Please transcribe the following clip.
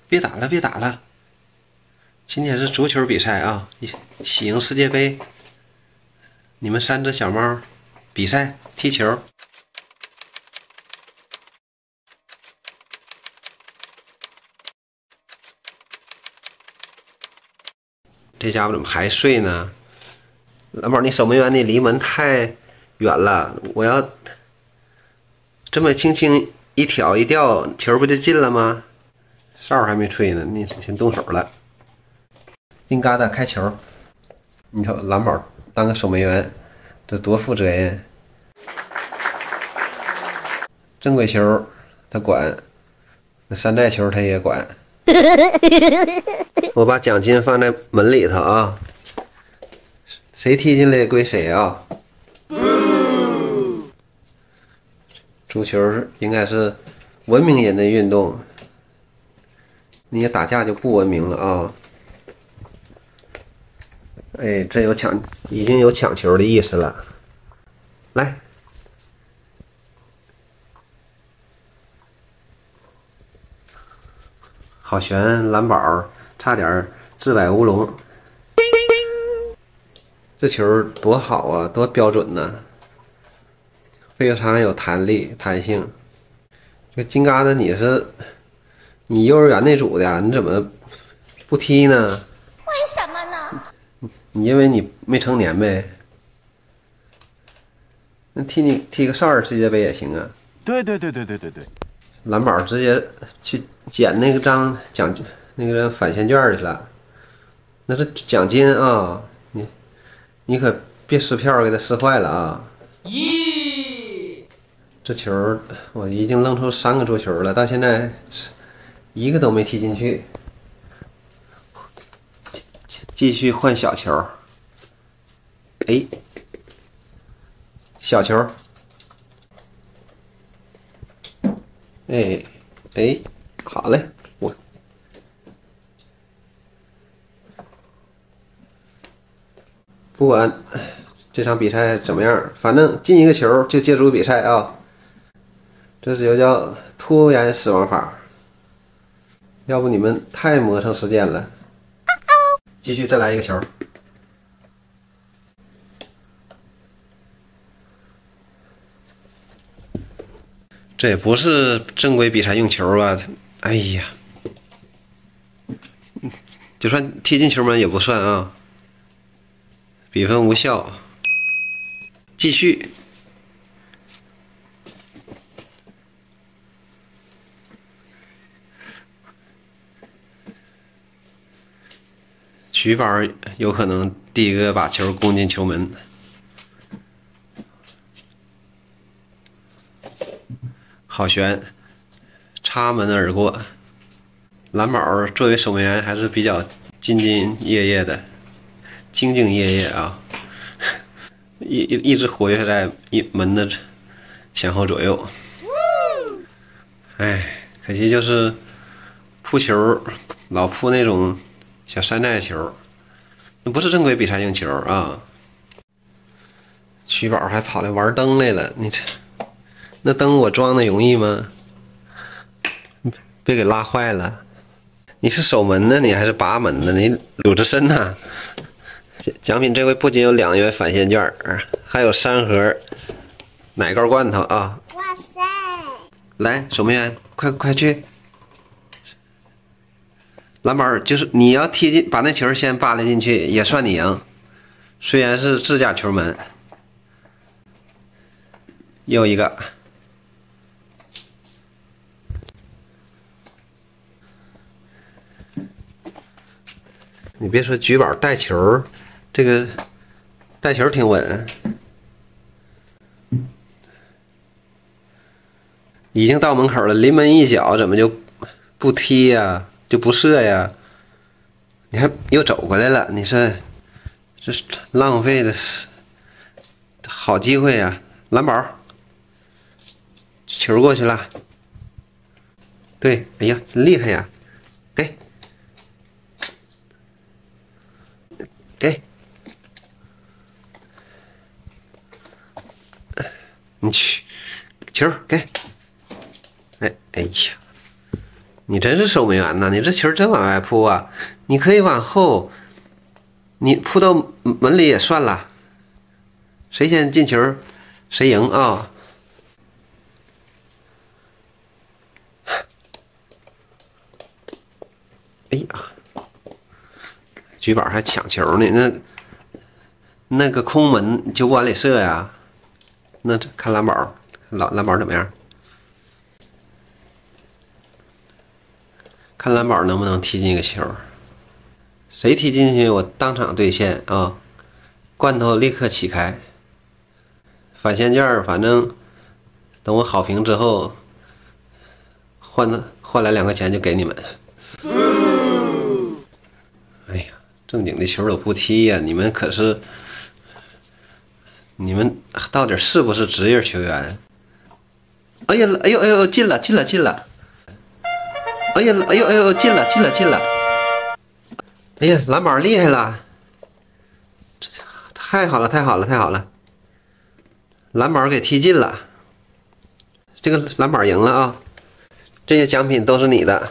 别打了，别打了！今天是足球比赛啊，喜迎世界杯。你们3只小猫比赛踢球。这家伙怎么还睡呢？蓝宝，你守门员，你离门太远了，我要这么轻轻一挑一掉，球不就进了吗？哨还没吹呢，你先动手了。金疙瘩开球，你瞅蓝宝当个守门员，这多负责任。正规球他管，那山寨球他也管。我把奖金放在门里头啊，谁踢进来归谁啊。足球应该是文明人的运动，你也打架就不文明了啊。哎，这已经有抢球的意思了。来，好悬，蓝宝差点自摆乌龙。这球多好啊，多标准呐，非常有弹力、弹性。这金疙瘩，你幼儿园那组的，你怎么不踢呢？为什么呢？你因为你没成年呗。那踢个少儿世界杯也行啊。对。蓝宝直接去捡那个张那个返现券去了，那是奖金啊！你可别撕票给他撕坏了啊！咦，这球我已经扔出3个足球了，到现在一个都没踢进去。继续换小球，哎，小球，哎，好嘞，不管这场比赛怎么样，反正进一个球就结束比赛啊。这就叫拖延死亡法，要不你们太磨蹭时间了。继续再来一个球。这也不是正规比赛用球吧？哎呀，就算踢进球门也不算啊，比分无效。继续。曲宝有可能第一个把球攻进球门。好悬，插门而过。蓝宝作为守门员还是比较兢兢业业的，兢兢业业啊，一直活跃在门的前后左右。哎，可惜就是扑球老扑那种小山寨球，那不是正规比赛用球啊。曲宝还跑来玩灯来了，你这。那灯我装的容易吗？别给拉坏了。你是守门的，你还是拔门的？你捋着身呐。奖品这回不仅有2元返现券，还有3盒奶糕罐头啊！哇塞！来，守门员，快去！蓝宝就是你要踢进，把那球先扒拉进去，也算你赢。虽然是自家球门。又一个。你别说举宝带球，这个带球挺稳，已经到门口了，临门一脚，怎么就不踢呀，就不射呀？你还又走过来了，你说这是浪费的好机会呀！蓝宝，球过去了，对，哎呀，厉害呀，给，你去，球给，哎呀，你真是守门员呐！你这球真往外扑啊！你可以往后，你扑到门里也算了。谁先进球，谁赢啊！哎呀，举宝还抢球呢，那个空门就不往里射呀。那看蓝宝，蓝宝怎么样？看蓝宝能不能踢进一个球？谁踢进去，我当场兑现啊！罐头立刻起开。返现件反正等我好评之后，换来2块钱就给你们。哎呀，正经的球都不踢呀！你们到底是不是职业球员？哎呀，哎呦哎呦，进了！哎呀，哎呦哎呦，进了！哎呀，蓝宝厉害了！这太好了！蓝宝给踢进了，这个蓝宝赢了啊！这些奖品都是你的。